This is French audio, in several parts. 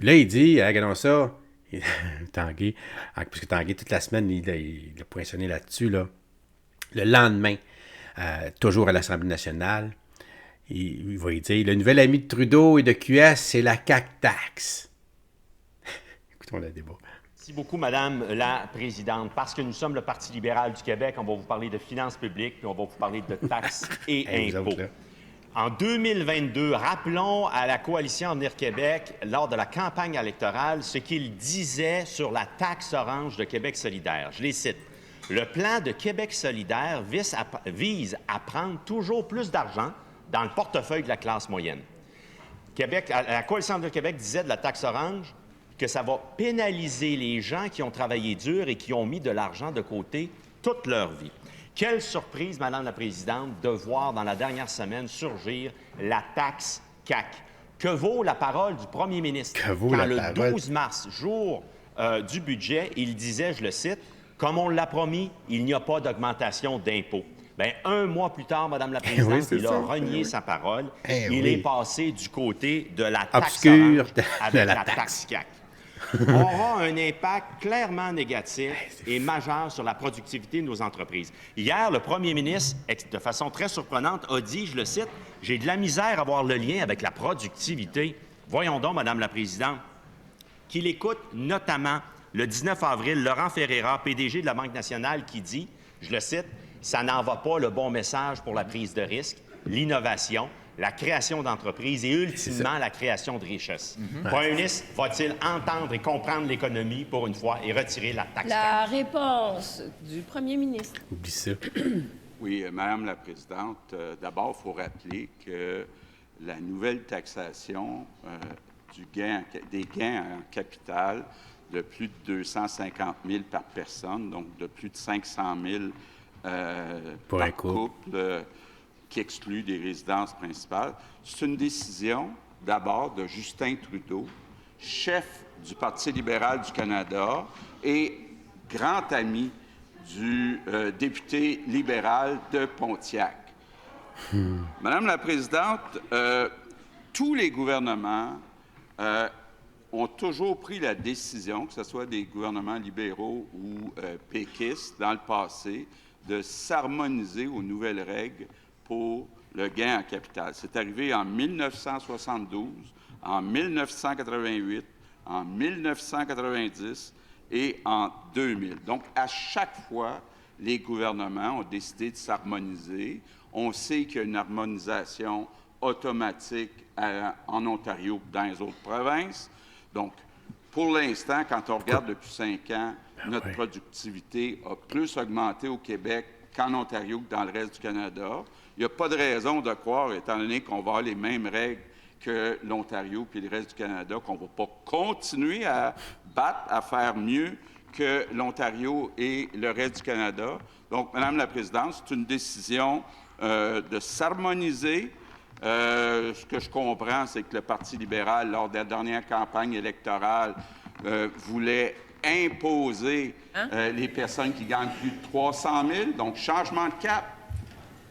Puis là, il dit, regardons ça, Tanguay, parce que Tanguay, toute la semaine, il a poinçonné là-dessus, là. Le lendemain, toujours à l'Assemblée nationale, il va y dire, le nouvel ami de Trudeau et de QS, c'est la CAQ taxe. Écoutons le débat. Merci beaucoup, Madame la Présidente. Parce que nous sommes le Parti libéral du Québec, on va vous parler de finances publiques, puis on va vous parler de taxes et impôts. En 2022, rappelons à la Coalition Avenir Québec, lors de la campagne électorale, ce qu'il disait sur la taxe orange de Québec solidaire. Je les cite. Le plan de Québec solidaire vise à prendre toujours plus d'argent dans le portefeuille de la classe moyenne. La Coalition Avenir Québec disait de la taxe orange que ça va pénaliser les gens qui ont travaillé dur et qui ont mis de l'argent de côté toute leur vie. Quelle surprise, Madame la Présidente, de voir dans la dernière semaine surgir la taxe CAQ. Que vaut la parole du premier ministre? Quand le 12 mars, jour du budget, il disait, je le cite, « Comme on l'a promis, il n'y a pas d'augmentation d'impôts. » Bien, un mois plus tard, Madame la Présidente, il a renié sa parole. Il est passé du côté de la taxe orange avec la taxe CAQ. Aura un impact clairement négatif et majeur sur la productivité de nos entreprises. Hier, le premier ministre, de façon très surprenante, a dit, je le cite, « J'ai de la misère à voir le lien avec la productivité. » Voyons donc, Madame la Présidente, qu'il écoute notamment le 19 avril Laurent Ferreira, PDG de la Banque nationale, qui dit, je le cite, « Ça n'envoie pas le bon message pour la prise de risque, l'innovation, la création d'entreprises et ultimement la création de richesses. Le premier ministre va-t-il entendre et comprendre l'économie pour une fois et retirer la taxe? La réponse du premier ministre. Oublie ça. Oui, Madame la Présidente, d'abord, il faut rappeler que la nouvelle taxation des gains en capital de plus de 250 000 par personne, donc de plus de 500 000 par couple, qui exclut des résidences principales. C'est une décision, d'abord, de Justin Trudeau, chef du Parti libéral du Canada et grand ami du député libéral de Pontiac. Madame la Présidente, tous les gouvernements ont toujours pris la décision, que ce soit des gouvernements libéraux ou péquistes dans le passé, de s'harmoniser aux nouvelles règles pour le gain en capital. C'est arrivé en 1972, en 1988, en 1990 et en 2000. Donc, à chaque fois, les gouvernements ont décidé de s'harmoniser. On sait qu'il y a une harmonisation automatique en Ontario et dans les autres provinces. Donc, pour l'instant, quand on regarde depuis 5 ans, notre productivité a plus augmenté au Québec qu'en Ontario que dans le reste du Canada. Il n'y a pas de raison de croire, étant donné qu'on va avoir les mêmes règles que l'Ontario et le reste du Canada, qu'on ne va pas continuer à battre, à faire mieux que l'Ontario et le reste du Canada. Donc, Madame la Présidente, c'est une décision de s'harmoniser. Ce que je comprends, c'est que le Parti libéral, lors de la dernière campagne électorale, voulait imposer les personnes qui gagnent plus de 300 000, donc changement de cap.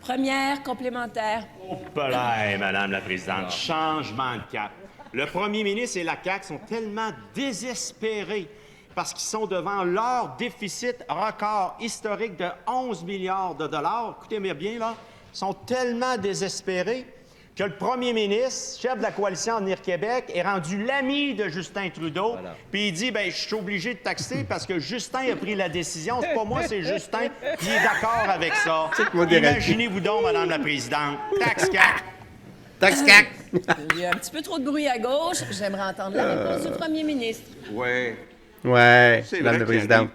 Première complémentaire. Oh, palais, Madame la Présidente, changement de cap. Le premier ministre et la CAQ sont tellement désespérés parce qu'ils sont devant leur déficit record historique de 11 milliards de dollars. Écoutez-moi bien, là. Ils sont tellement désespérés que le premier ministre, chef de la Coalition Avenir Québec, est rendu l'ami de Justin Trudeau. Puis il dit, bien, je suis obligé de taxer parce que Justin a pris la décision. C'est pas moi, c'est Justin qui est d'accord avec ça. Imaginez-vous donc, Madame la Présidente, taxe CAQ. Taxe CAQ. Il y a un petit peu trop de bruit à gauche. J'aimerais entendre la réponse du premier ministre. Oui. Ouais, c'est vrai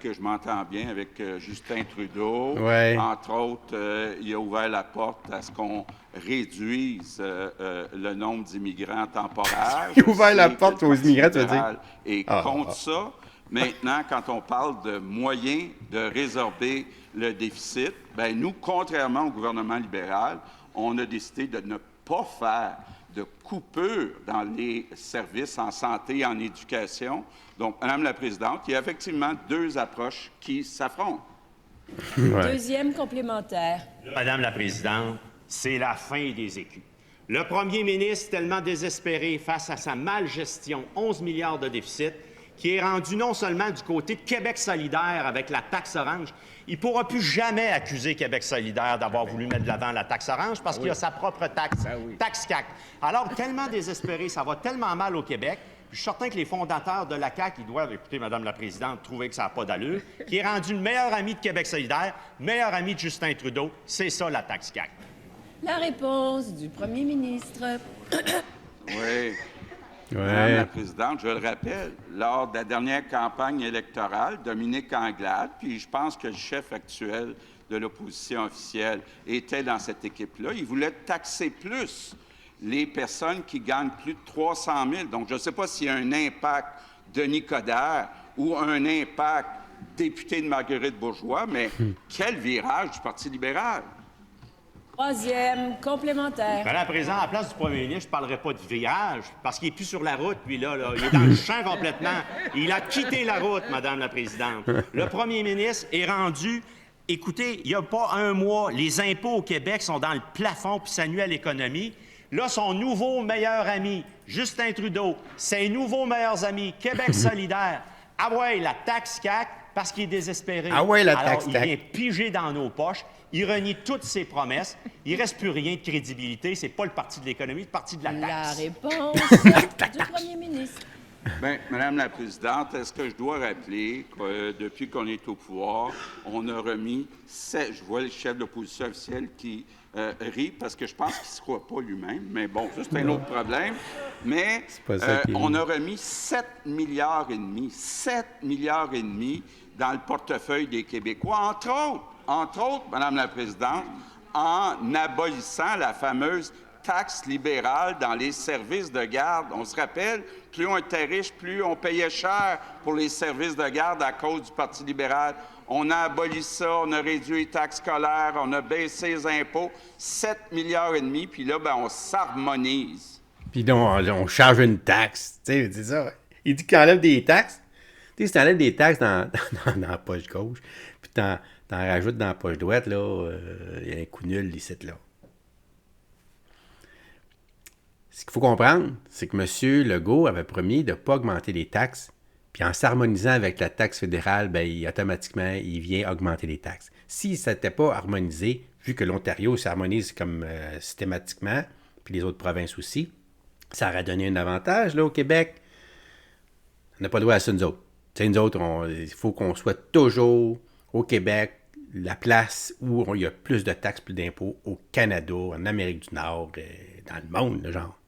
que je m'entends bien avec Justin Trudeau. Ouais. Entre autres, il a ouvert la porte à ce qu'on réduise le nombre d'immigrants temporaires. Il a ouvert la porte aux immigrants, tu veux dire? Et contre ça. Maintenant, quand on parle de moyens de résorber le déficit, bien, nous, contrairement au gouvernement libéral, on a décidé de ne pas faire de coupure dans les services en santé et en éducation. Donc, Madame la Présidente, il y a effectivement deux approches qui s'affrontent. Deuxième complémentaire. Madame la Présidente, c'est la fin des écus. Le premier ministre, tellement désespéré face à sa malgestion, 11 milliards de déficit, qui est rendu non seulement du côté de Québec solidaire avec la taxe orange, il ne pourra plus jamais accuser Québec solidaire d'avoir voulu mettre de l'avant la taxe orange parce qu'il a sa propre taxe, taxe CAQ. Alors, tellement désespéré, ça va tellement mal au Québec, je suis certain que les fondateurs de la CAQ, ils doivent, écoutez, Mme la Présidente, trouver que ça n'a pas d'allure, qui est rendu le meilleur ami de Québec solidaire, meilleur ami de Justin Trudeau, c'est ça la taxe CAQ. La réponse du premier ministre. Oui. Madame la Présidente, je le rappelle, lors de la dernière campagne électorale, Dominique Anglade, puis je pense que le chef actuel de l'opposition officielle était dans cette équipe-là, il voulait taxer plus les personnes qui gagnent plus de 300 000. Donc, je ne sais pas s'il y a un impact Denis Coderre ou un impact député de Marguerite Bourgeois, mais quel virage du Parti libéral! Troisième complémentaire. Madame la Présidente, à la place du premier ministre, je ne parlerai pas de virage, parce qu'il n'est plus sur la route, lui, là. Il est dans le champ complètement. Il a quitté la route, Madame la Présidente. Le premier ministre est rendu... Écoutez, il n'y a pas un mois, les impôts au Québec sont dans le plafond, puis ça nuit à l'économie. Là, son nouveau meilleur ami, Justin Trudeau, ses nouveaux meilleurs amis, Québec solidaire. Ah ouais, la taxe CAQ, parce qu'il est désespéré. Ah ouais, la Alors, taxe CAQ. il vient piger dans nos poches. Il renie toutes ses promesses. Il ne reste plus rien de crédibilité. C'est pas le parti de l'économie, c'est le parti de la La taxe. réponse du premier ministre. Bien, Madame la Présidente, est-ce que je dois rappeler que depuis qu'on est au pouvoir, on a remis 7... Je vois le chef de l'opposition officielle qui rit parce que je pense qu'il ne se croit pas lui-même. Mais bon, ça, c'est un autre problème. Mais on a remis 7 milliards et demi. 7 milliards et demi dans le portefeuille des Québécois, entre autres, Madame la Présidente, en abolissant la fameuse taxe libérale dans les services de garde. On se rappelle, plus on était riche, plus on payait cher pour les services de garde à cause du Parti libéral. On a aboli ça, on a réduit les taxes scolaires, on a baissé les impôts, 7 milliards et demi, puis là, ben, on s'harmonise. Puis donc, on charge une taxe. Tu sais, c'est ça. Il dit qu'il enlève des taxes. Tu sais, si tu enlèves des taxes dans la poche gauche, puis t'en rajoutes dans la poche droite, là, il y a un coup nul ici, là. Ce qu'il faut comprendre, c'est que M. Legault avait promis de ne pas augmenter les taxes, puis en s'harmonisant avec la taxe fédérale, bien, automatiquement, il vient augmenter les taxes. Si ça n'était pas harmonisé, vu que l'Ontario s'harmonise comme systématiquement, puis les autres provinces aussi, ça aurait donné un avantage là, au Québec. On n'a pas le droit à ça, nous autres. Tu sais, nous autres, il faut qu'on soit toujours au Québec, la place où il y a plus de taxes, plus d'impôts au Canada, en Amérique du Nord, dans le monde, là, genre.